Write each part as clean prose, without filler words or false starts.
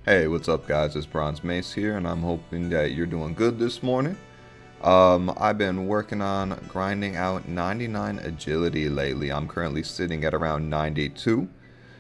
Hey, what's up guys? It's Bronze Mace here and I'm hoping that you're doing good this morning. I've been working on grinding out 99 agility lately. I'm currently sitting at around 92.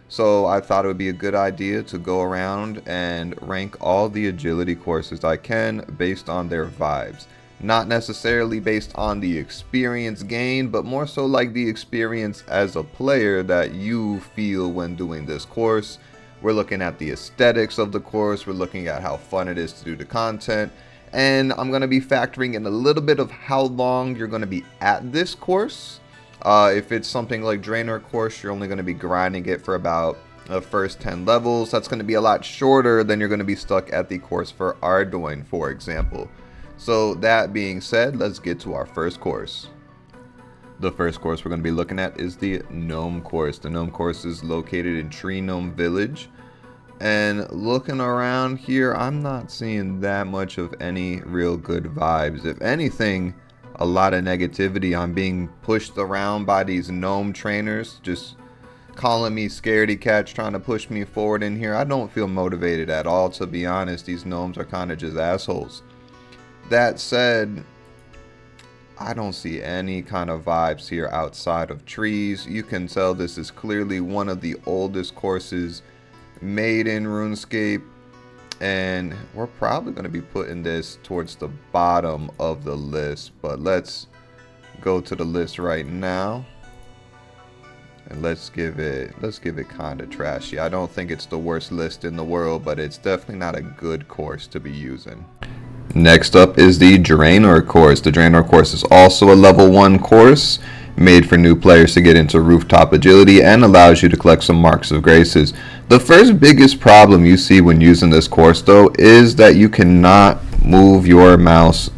So I thought it would be a good idea to go around and rank all the agility courses I can based on their vibes. Not necessarily based on the experience gained, but more so like the experience as a player that you feel when doing this course. We're looking at the aesthetics of the course, we're looking at how fun it is to do the content, and I'm going to be factoring in a little bit of how long you're going to be at this course. If it's something like Draenor course, you're only going to be grinding it for about the first 10 levels. That's going to be a lot shorter than you're going to be stuck at the course for Ardoin, for example. So that being said, let's get to our first course. The first course we're going to be looking at is the Gnome course. The Gnome course is located in Tree Gnome Village. And looking around here, I'm not seeing that much of any real good vibes. If anything, a lot of negativity. I'm being pushed around by these gnome trainers, just calling me scaredy cats, trying to push me forward in here. I don't feel motivated at all, to be honest. These gnomes are kind of just assholes. That said, I don't see any kind of vibes here outside of trees. You can tell this is clearly one of the oldest courses made in RuneScape, and we're probably going to be putting this towards the bottom of the list, but let's go to the list right now and let's give it kind of trashy. I don't think it's the worst list in the world, but it's definitely not a good course to be using. Next up is the Draenor course. The Draenor course is also a level 1 course made for new players to get into rooftop agility and allows you to collect some marks of graces. The first biggest problem you see when using this course though is that you cannot move your mouse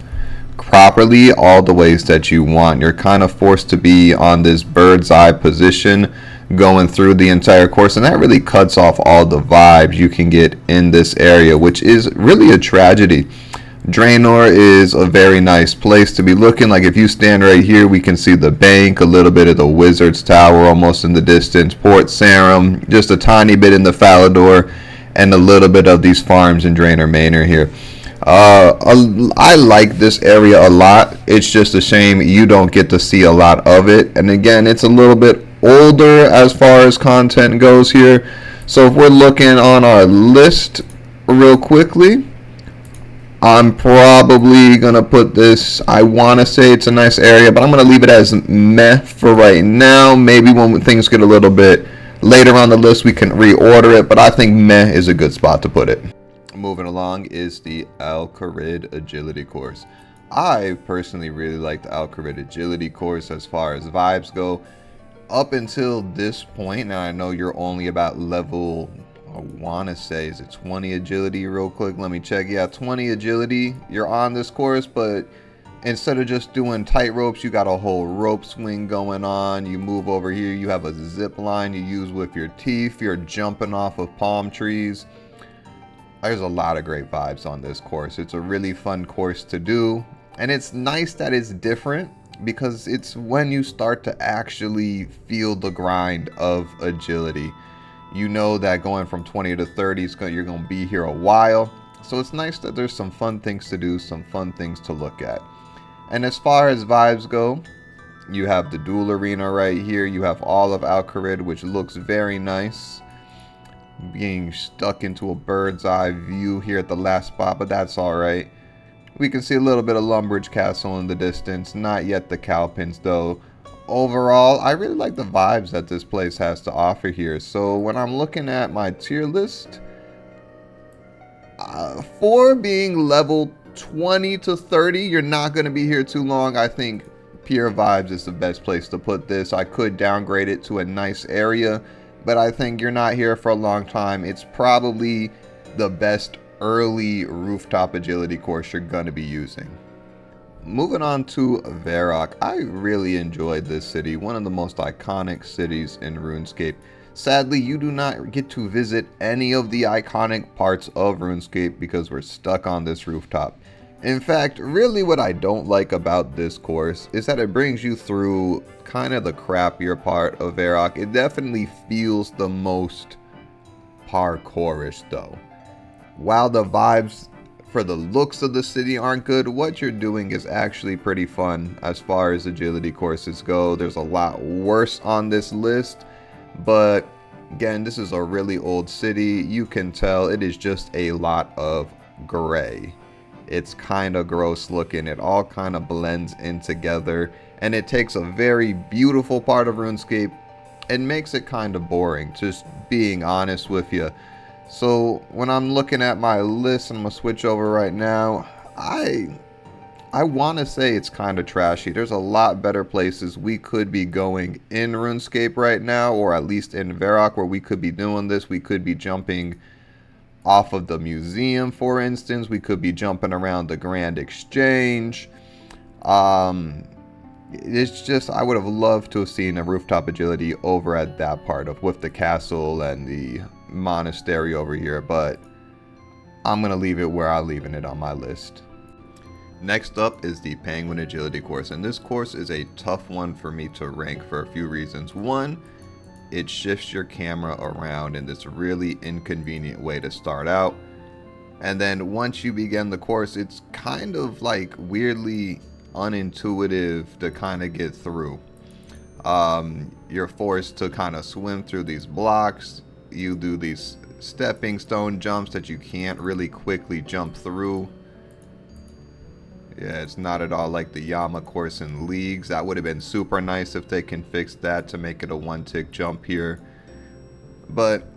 properly all the ways that you want. You're kind of forced to be on this bird's eye position going through the entire course, and that really cuts off all the vibes you can get in this area, which is really a tragedy. Draenor is a very nice place to be looking. Like if you stand right here, we can see the bank, a little bit of the Wizard's Tower almost in the distance, Port Sarum, just a tiny bit in the Falador, and a little bit of these farms in Draenor Manor here. I like this area a lot. It's just a shame you don't get to see a lot of it. And again, it's a little bit older as far as content goes here. So if we're looking on our list real quickly, I'm probably going to put this, I want to say it's a nice area, but I'm going to leave it as meh for right now. Maybe when things get a little bit later on the list, we can reorder it, but I think meh is a good spot to put it. Moving along is the Al-Kharid Agility course. I personally really like the Al-Kharid Agility course as far as vibes go. Up until this point, now I know you're only about level, I want to say, is it 20 agility real quick? Let me check. Yeah, 20 agility. You're on this course, but instead of just doing tight ropes, you got a whole rope swing going on. You move over here. You have a zip line you use with your teeth. You're jumping off of palm trees. There's a lot of great vibes on this course. It's a really fun course to do. And it's nice that it's different because it's when you start to actually feel the grind of agility. You know that going from 20 to 30, you're going to be here a while. So it's nice that there's some fun things to do, some fun things to look at. And as far as vibes go, you have the duel arena right here. You have all of Al-Kharid, which looks very nice. Being stuck into a bird's eye view here at the last spot, but that's alright. We can see a little bit of Lumbridge Castle in the distance. Not yet the Cowpens though. Overall, I really like the vibes that this place has to offer here. So when I'm looking at my tier list, for being level 20 to 30, you're not going to be here too long. I think Pure Vibes is the best place to put this. I could downgrade it to a nice area, but I think you're not here for a long time. It's probably the best early rooftop agility course you're going to be using. Moving on to Varrock. I really enjoyed this city, one of the most iconic cities in RuneScape. Sadly, you do not get to visit any of the iconic parts of RuneScape because we're stuck on this rooftop. In fact, really what I don't like about this course is that it brings you through kind of the crappier part of Varrock. It definitely feels the most parkourish though. While the vibes for the looks of the city aren't good, what you're doing is actually pretty fun as far as agility courses go. There's a lot worse on this list, but again, this is a really old city. You can tell it is just a lot of gray. It's kind of gross looking. It all kind of blends in together, and it takes a very beautiful part of RuneScape and makes it kind of boring, just being honest with you. So when I'm looking at my list, and I'm gonna switch over right now, I want to say it's kind of trashy. There's a lot better places we could be going in RuneScape right now, or at least in Varrock, where we could be doing this. We could be jumping off of the museum, for instance. We could be jumping around the Grand Exchange. It's just, I would have loved to have seen a rooftop agility over at that part of with the castle and the monastery over here, but I'm gonna leave it where I'm leaving it on my list. Next up is the Penguin Agility course, and this course is a tough one for me to rank for a few reasons. One, it shifts your camera around in this really inconvenient way to start out, and then once you begin the course, it's kind of like weirdly unintuitive to kind of get through. You're forced to kind of swim through these blocks. You do these stepping stone jumps that you can't really quickly jump through. Yeah, it's not at all like the Yama course in Leagues. That would have been super nice if they can fix that to make it a one-tick jump here. But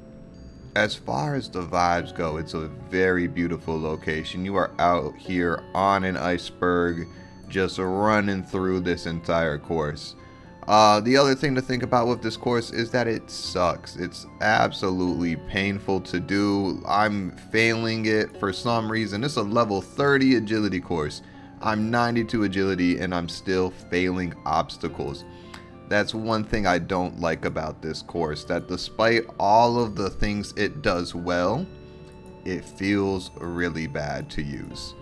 as far as the vibes go, it's a very beautiful location. You are out here on an iceberg, just running through this entire course. The other thing to think about with this course is that it sucks. It's absolutely painful to do. I'm failing it for some reason. It's a level 30 agility course. I'm 92 agility and I'm still failing obstacles. That's one thing I don't like about this course, that despite all of the things it does well, it feels really bad to use.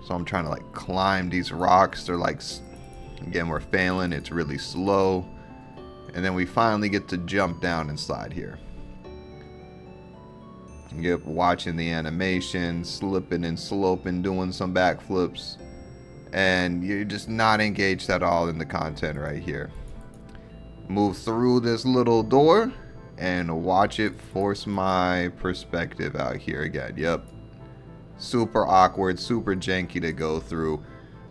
So I'm trying to like climb these rocks. They're like, again, we're failing. It's really slow. And then we finally get to jump down and slide here. Yep, watching the animation, slipping and sloping, doing some backflips. And you're just not engaged at all in the content right here. Move through this little door and watch it force my perspective out here again. Yep. Super awkward, super janky to go through.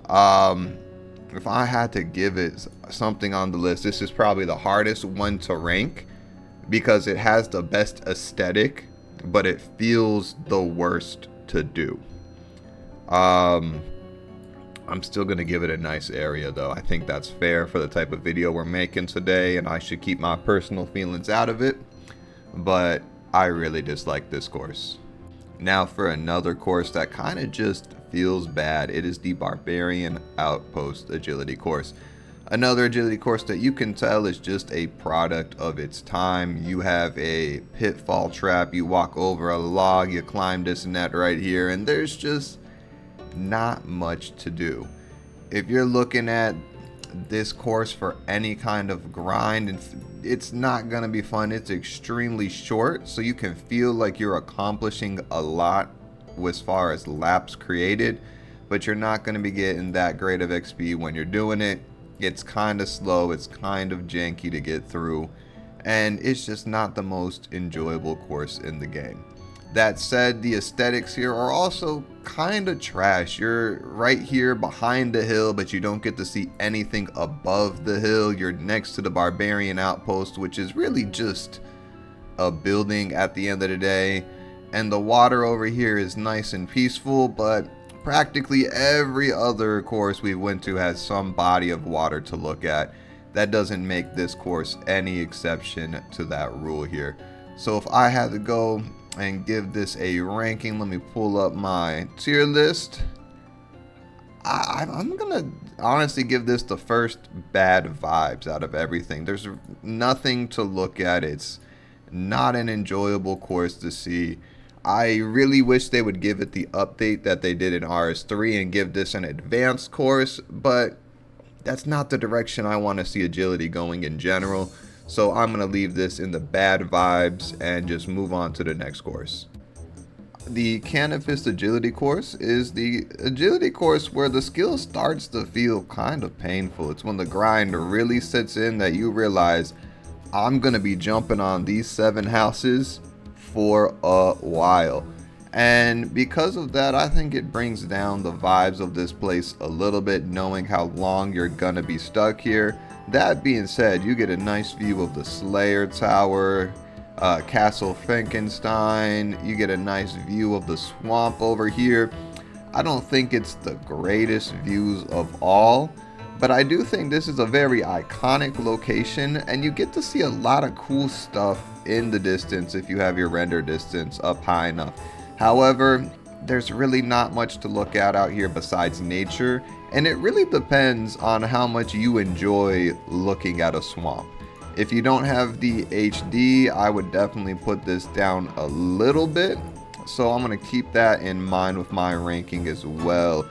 If I had to give it something on the list, this is probably the hardest one to rank because it has the best aesthetic, but it feels the worst to do. I'm still going to give it a nice area though. I think that's fair for the type of video we're making today, and I should keep my personal feelings out of it, but I really dislike this course. Now for another course that kind of just feels bad, it is the Barbarian Outpost Agility course. Another agility course that you can tell is just a product of its time. You have a pitfall trap, you walk over a log, you climb this net right here, and there's just not much to do. If you're looking at this course for any kind of grind, it's not gonna be fun. It's extremely short, so you can feel like you're accomplishing a lot as far as laps created, but you're not gonna be getting that great of XP when you're doing it. It's kind of slow, it's kind of janky to get through, and it's just not the most enjoyable course in the game. That said, the aesthetics here are also kind of trash. You're right here behind the hill, but you don't get to see anything above the hill. You're next to the Barbarian Outpost, which is really just a building at the end of the day. And the water over here is nice and peaceful, but practically every other course we went to has some body of water to look at. That doesn't make this course any exception to that rule here. So if I had to go and give this a ranking, let me pull up my tier list. I'm gonna honestly give this the first bad vibes out of everything. There's nothing to look at. It's not an enjoyable course to see. I really wish they would give it the update that they did in RS3 and give this an advanced course, but that's not the direction I want to see agility going in general. So I'm going to leave this in the bad vibes and just move on to the next course. The Canifist Agility course is the agility course where the skill starts to feel kind of painful. It's when the grind really sets in that you realize, I'm going to be jumping on these 7 houses for a while. And because of that, I think it brings down the vibes of this place a little bit, knowing how long you're going to be stuck here. That being said, you get a nice view of the Slayer Tower, Castle Frankenstein. You get a nice view of the swamp over here. I don't think it's the greatest views of all, but I do think this is a very iconic location, and you get to see a lot of cool stuff in the distance if you have your render distance up high enough. However, there's really not much to look at out here besides nature, and it really depends on how much you enjoy looking at a swamp. If you don't have the HD, I would definitely put this down a little bit. So I'm going to keep that in mind with my ranking as well.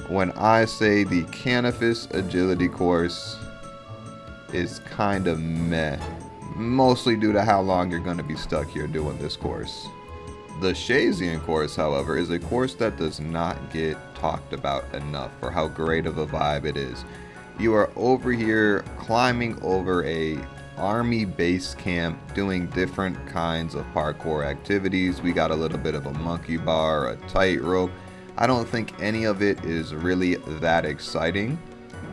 When I say the Canifist Agility course is kind of meh, mostly due to how long you're going to be stuck here doing this course. The Shazian course, however, is a course that does not get talked about enough for how great of a vibe it is. You are over here climbing over a army base camp, doing different kinds of parkour activities. We got a little bit of a monkey bar, a tightrope. I don't think any of it is really that exciting,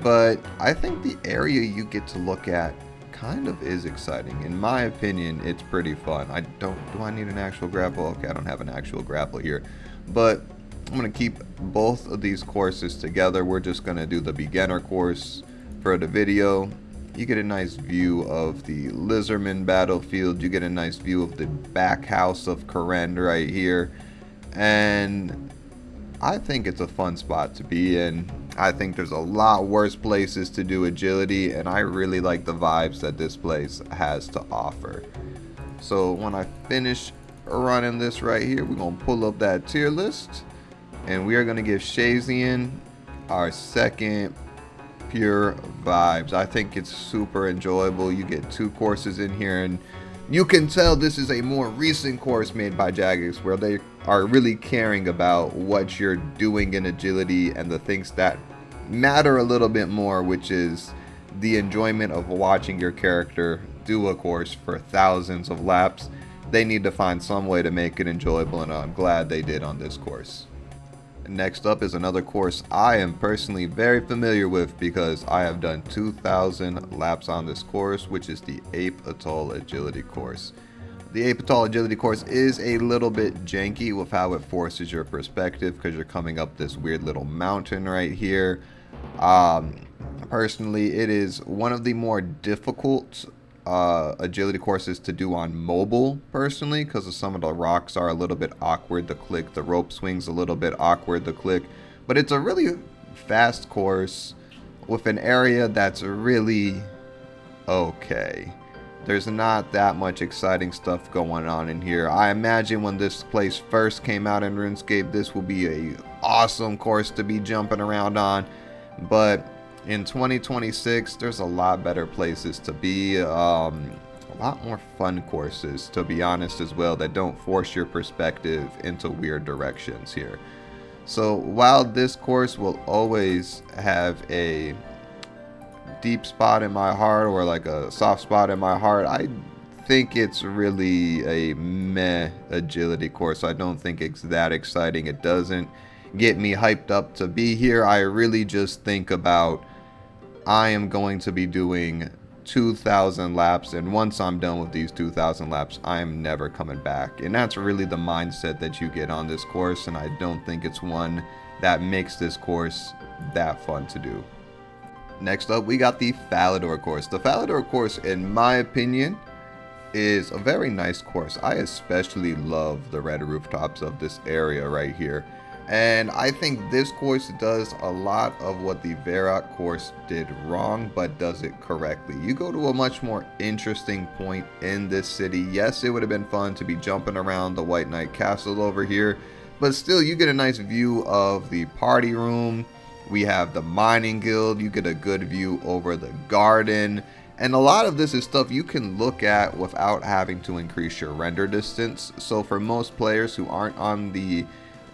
but I think the area you get to look at kind of is exciting. In my opinion, it's pretty fun. Do I need an actual grapple? Okay, I don't have an actual grapple here, but I'm going to keep both of these courses together. We're just going to do the beginner course for the video. You get a nice view of the Lizardman battlefield. You get a nice view of the back house of Karen right here. And I think it's a fun spot to be in. I think there's a lot worse places to do agility, and I really like the vibes that this place has to offer. So when I finish running this right here, we're going to pull up that tier list, and we are going to give Shazian our second pure vibes. I think it's super enjoyable. You get 2 courses in here, and you can tell this is a more recent course made by Jagex, where they are really caring about what you're doing in agility and the things that matter a little bit more, which is the enjoyment of watching your character do a course for thousands of laps. They need to find some way to make it enjoyable, and I'm glad they did on this course. Next up is another course I am personally very familiar with because I have done 2,000 laps on this course, which is the Ape Atoll Agility course. The Ape Atoll Agility course is a little bit janky with how it forces your perspective because you're coming up this weird little mountain right here. Personally, it is one of the more difficult agility courses to do on mobile, personally, because some of the rocks are a little bit awkward to click. The rope swings a little bit awkward to click, but it's a really fast course with an area that's really okay. There's not that much exciting stuff going on in here. I imagine when this place first came out in Runescape, this will be a awesome course to be jumping around on, but in 2026, there's a lot better places to be, a lot more fun courses, to be honest, as well, that don't force your perspective into weird directions here. So while this course will always have a deep spot in my heart, or like a soft spot in my heart, I think it's really a meh agility course. I don't think it's that exciting. It doesn't get me hyped up to be here. I really just think about, I am going to be doing 2,000 laps, and once I'm done with these 2,000 laps, I am never coming back. And that's really the mindset that you get on this course, and I don't think it's one that makes this course that fun to do. Next up, we got the Falador course. The Falador course, in my opinion, is a very nice course. I especially love the red rooftops of this area right here. And I think this course does a lot of what the Varrock course did wrong, but does it correctly. You go to a much more interesting point in this city. Yes, it would have been fun to be jumping around the White Knight Castle over here, but still you get a nice view of the party room. We have the mining guild. You get a good view over the garden. And a lot of this is stuff you can look at without having to increase your render distance. So for most players who aren't on the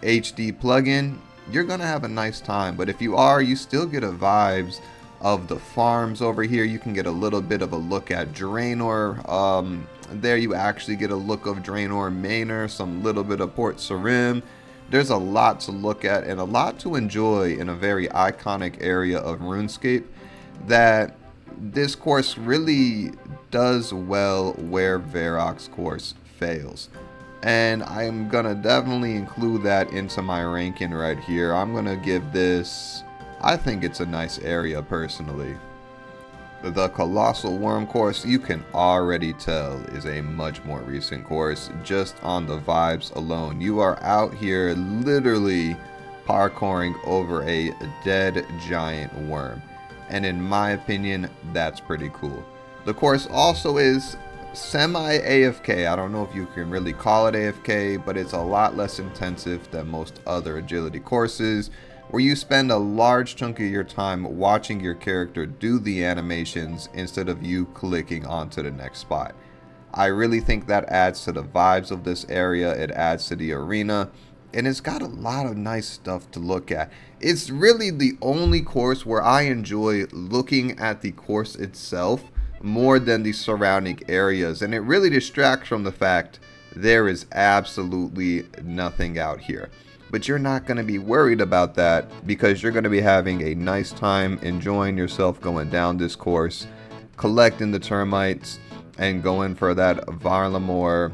HD plugin, you're gonna have a nice time. But if you are, you still get a vibes of the farms over here. You can get a little bit of a look at Draenor. There you actually get a look of Draenor Manor, some little bit of Port Sarim. There's a lot to look at and a lot to enjoy in a very iconic area of RuneScape that this course really does well where Varrock's course fails. And I'm gonna definitely include that into my ranking right here. I'm gonna give this, I think it's a nice area personally. The Colossal Worm course, you can already tell, is a much more recent course just on the vibes alone. You are out here literally parkouring over a dead giant worm. And in my opinion, that's pretty cool. The course also is semi-AFK. I don't know if you can really call it AFK, but it's a lot less intensive than most other agility courses, where you spend a large chunk of your time watching your character do the animations instead of you clicking onto the next spot. I really think that adds to the vibes of this area. It adds to the arena, and it's got a lot of nice stuff to look at. It's really the only course where I enjoy looking at the course itself more than the surrounding areas, and it really distracts from the fact there is absolutely nothing out here. But you're not going to be worried about that because you're going to be having a nice time enjoying yourself going down this course, collecting the termites, and going for that Varlamore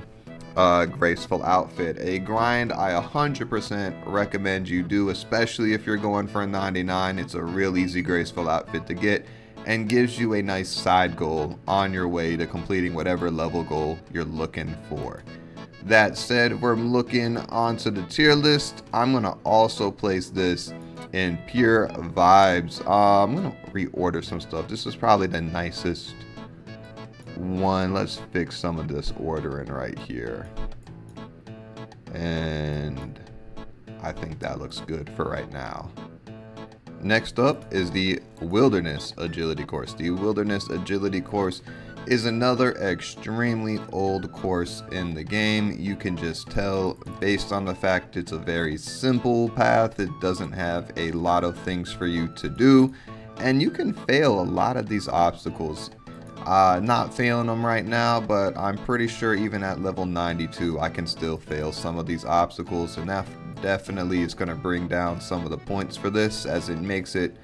graceful outfit. A grind I 100% recommend you do, especially if you're going for a 99. It's a real easy graceful outfit to get and gives you a nice side goal on your way to completing whatever level goal you're looking for. That said, we're looking onto the tier list. I'm gonna also place this in pure vibes. I'm gonna reorder some stuff. This is probably the nicest one. Let's fix some of this ordering right here, and I think that looks good for right now. Next up is the Wilderness Agility course. The Wilderness Agility course is another extremely old course in the game. You can just tell based on the fact it's a very simple path. It doesn't have a lot of things for you to do, and you can fail a lot of these obstacles. Not failing them right now, but I'm pretty sure even at level 92 I can still fail some of these obstacles, and that definitely is going to bring down some of the points for this, as it makes it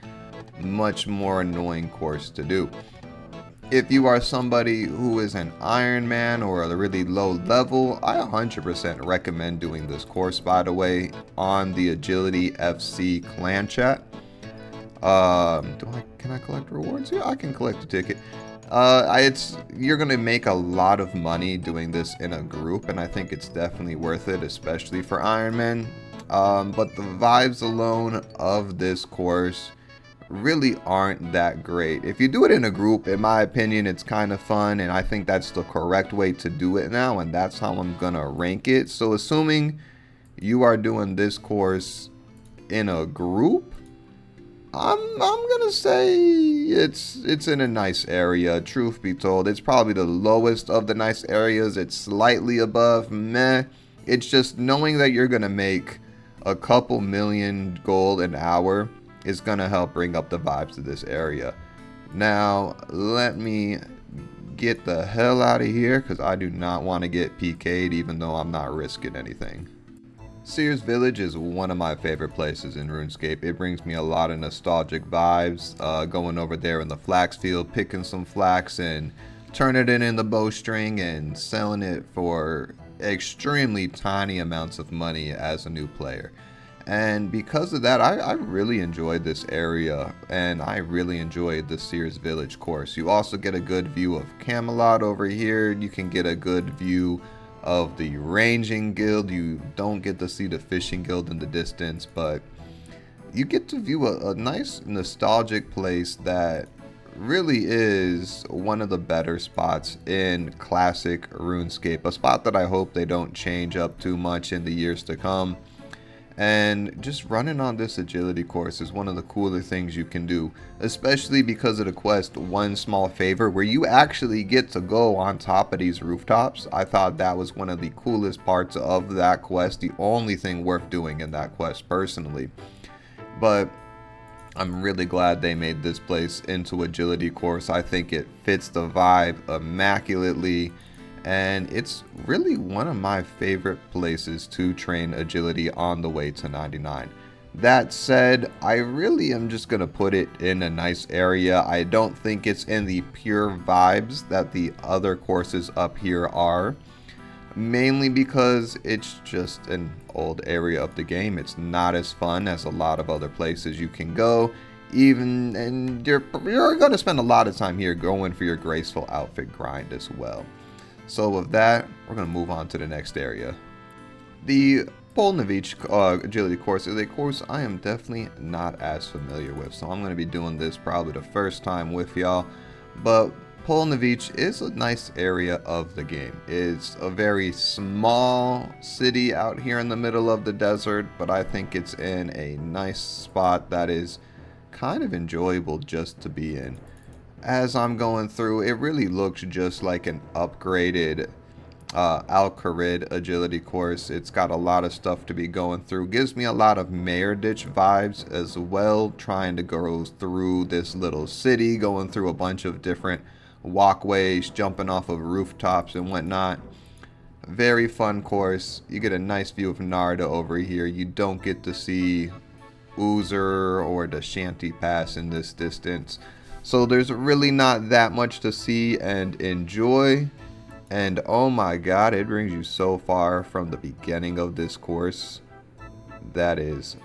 much more annoying course to do. If you are somebody who is an Iron Man or a really low level, I 100% recommend doing this course, by the way, on the Agility FC clan chat. Can I collect rewards? Yeah, I can collect a ticket. You're gonna make a lot of money doing this in a group, and I think it's definitely worth it, especially for Iron Man. But the vibes alone of this course really aren't that great. If you do it in a group, in my opinion, it's kind of fun, and I think that's the correct way to do it now, and that's how I'm gonna rank it. So assuming you are doing this course in a group, I'm gonna say it's in a nice area. Truth be told, it's probably the lowest of the nice areas. It's slightly above meh. It's just knowing that you're gonna make a couple million gold an hour is gonna help bring up the vibes of this area. Now let me get the hell out of here because I do not want to get PK'd, even though I'm not risking anything. Sears Village is one of my favorite places in RuneScape. It brings me a lot of nostalgic vibes. Going over there in the flax field, picking some flax and turning it in the bowstring and selling it for extremely tiny amounts of money as a new player. And because of that, I really enjoyed this area, and I really enjoyed the Sears Village course. You also get a good view of Camelot over here. You can get a good view of the ranging guild. You don't get to see the fishing guild in the distance, but you get to view a nice nostalgic place that really is one of the better spots in classic RuneScape, a spot that I hope they don't change up too much in the years to come. And just running on this agility course is one of the cooler things you can do, especially because of the quest One Small Favor, where you actually get to go on top of these rooftops. I thought that was one of the coolest parts of that quest, the only thing worth doing in that quest personally. But I'm really glad they made this place into agility course. I think it fits the vibe immaculately, and it's really one of my favorite places to train agility on the way to 99. That said, I really am just going to put it in a nice area. I don't think it's in the pure vibes that the other courses up here are, mainly because it's just an old area of the game. It's not as fun as a lot of other places you can go, and you're going to spend a lot of time here going for your graceful outfit grind as well. So with that, we're going to move on to the next area. The Polnavich agility course is a course I am definitely not as familiar with, so I'm going to be doing this probably the first time with y'all. But Polnavich is a nice area of the game. It's a very small city out here in the middle of the desert, but I think it's in a nice spot that is kind of enjoyable just to be in. As I'm going through, it really looks just like an upgraded Al-Kharid agility course. It's got a lot of stuff to be going through. Gives me a lot of Mayor Ditch vibes as well, trying to go through this little city, going through a bunch of different walkways, jumping off of rooftops and whatnot. Very fun course. You get a nice view of Narda over here. You don't get to see Oozer or the Shanty Pass in this distance. So there's really not that much to see and enjoy. And oh my god, it brings you so far from the beginning of this course. That is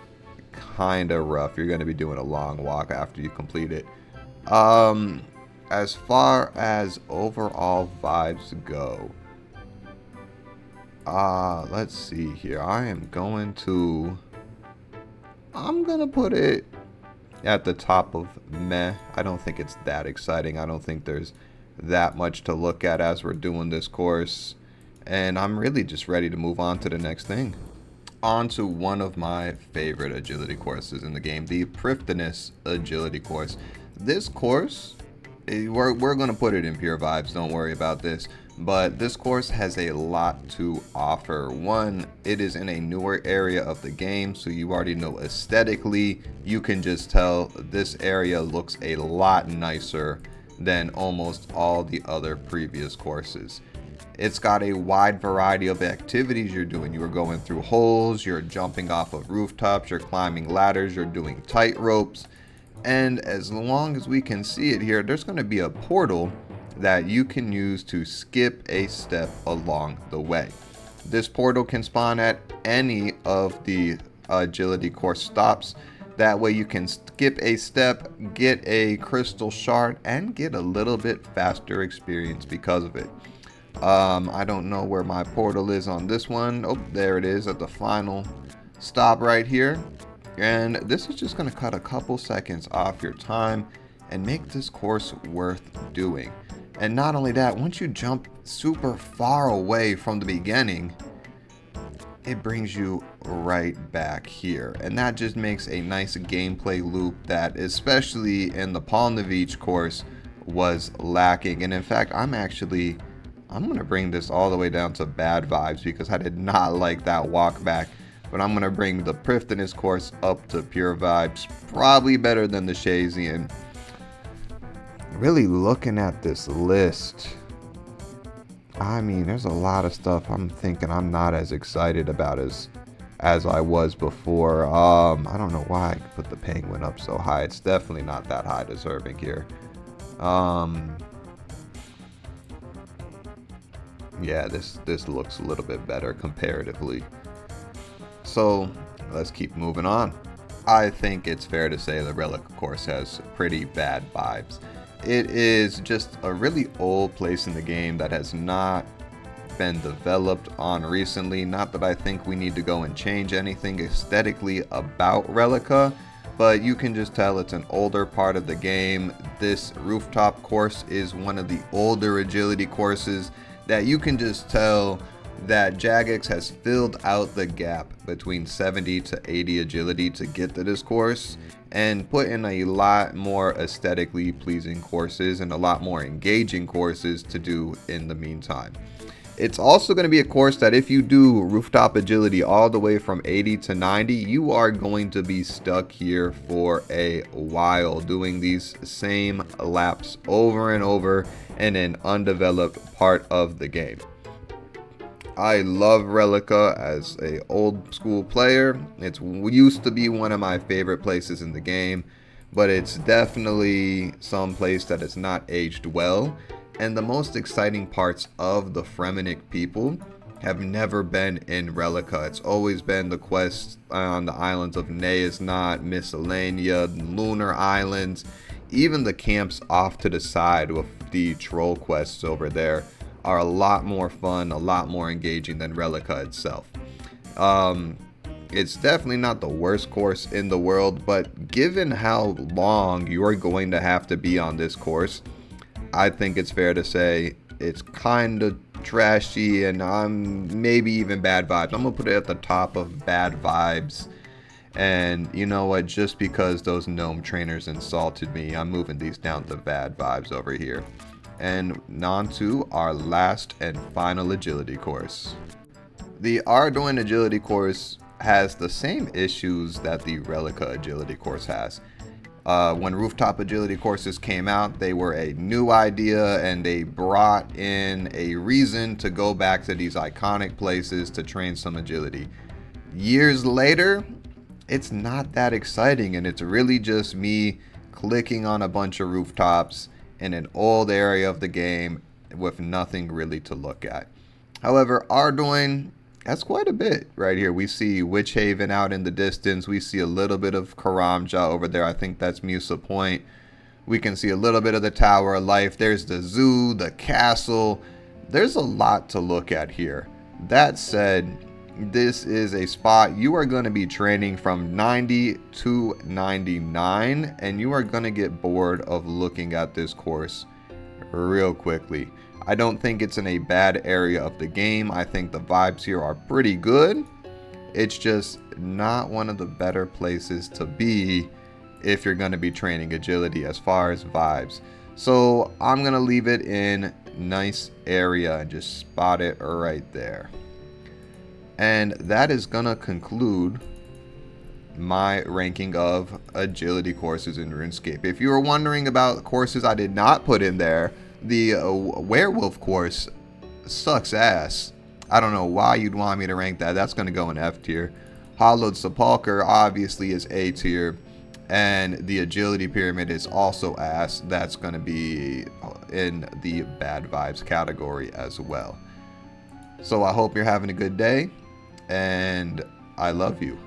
kind of rough. You're going to be doing a long walk after you complete it. As far as overall vibes go, let's see here. I'm going to put it at the top of meh. I don't think it's that exciting. I don't think there's that much to look at as we're doing this course, and I'm really just ready to move on to the next thing. On to one of my favorite agility courses in the game, the Prifddinas agility course. This course, we're going to put it in pure vibes, don't worry about this, but this course has a lot to offer. One, it is in a newer area of the game, so you already know aesthetically, you can just tell this area looks a lot nicer than almost all the other previous courses. It's got a wide variety of activities you're doing. You are going through holes, you're jumping off of rooftops, you're climbing ladders, you're doing tight ropes, and as long as we can see it here, there's going to be a portal that you can use to skip a step along the way. This portal can spawn at any of the agility course stops. That way you can skip a step, get a crystal shard, and get a little bit faster experience because of it. I don't know where my portal is on this one. Oh, there it is at the final stop right here. And this is just going to cut a couple seconds off your time and make this course worth doing. And not only that, once you jump super far away from the beginning, it brings you right back here, and that just makes a nice gameplay loop that, especially in the Polnavich course, was lacking. And in fact, I'm going to bring this all the way down to bad vibes because I did not like that walk back, but I'm going to bring the Prifddinas course up to pure vibes, probably better than the Shazian. Really looking at this list, I mean, there's a lot of stuff I'm thinking I'm not as excited about as I was before. I don't know why I put the penguin up so high. It's definitely not that high deserving here. Yeah, this looks a little bit better comparatively. So let's keep moving on. I think it's fair to say the Relic course has pretty bad vibes. It is just a really old place in the game that has not been developed on recently. Not that I think we need to go and change anything aesthetically about Relica, but you can just tell it's an older part of the game. This rooftop course is one of the older agility courses that you can just tell that Jagex has filled out the gap between 70 to 80 agility to get to this course and put in a lot more aesthetically pleasing courses and a lot more engaging courses to do in the meantime. It's also going to be a course that if you do rooftop agility all the way from 80 to 90, you are going to be stuck here for a while doing these same laps over and over in an undeveloped part of the game. I love Relica as a old school player. It used to be one of my favorite places in the game, but it's definitely some place that has not aged well. And the most exciting parts of the Fremenic people have never been in Relica. It's always been the quests on the islands of Neasnot, Miscellanea, Lunar Islands, even the camps off to the side with the troll quests over there are a lot more fun, a lot more engaging than Relica itself. It's definitely not the worst course in the world, but given how long you're going to have to be on this course, I think it's fair to say it's kind of trashy and maybe even bad vibes. I'm going to put it at the top of bad vibes. And you know what? Just because those gnome trainers insulted me, I'm moving these down to bad vibes over here. And on to our last and final agility course. The Ardoin agility course has the same issues that the Relica agility course has. When rooftop agility courses came out, they were a new idea and they brought in a reason to go back to these iconic places to train some agility. Years later, it's not that exciting and it's really just me clicking on a bunch of rooftops in an old area of the game with nothing really to look at. However, Ardoin, that's quite a bit right here. We see Witch Haven out in the distance. We see a little bit of Karamja over there. I think that's Musa Point. We can see a little bit of the Tower of Life. There's the zoo, the castle. There's a lot to look at here. That said, this is a spot you are going to be training from 90 to 99, and you are going to get bored of looking at this course real quickly. I don't think it's in a bad area of the game. I think the vibes here are pretty good. It's just not one of the better places to be if you're going to be training agility as far as vibes. So I'm going to leave it in nice area and just spot it right there. And that is going to conclude my ranking of agility courses in RuneScape. If you were wondering about courses I did not put in there, the werewolf course sucks ass. I don't know why you'd want me to rank that. That's going to go in F tier. Hollowed Sepulcher obviously is A tier. And the agility pyramid is also ass. That's going to be in the bad vibes category as well. So I hope you're having a good day. And I love you.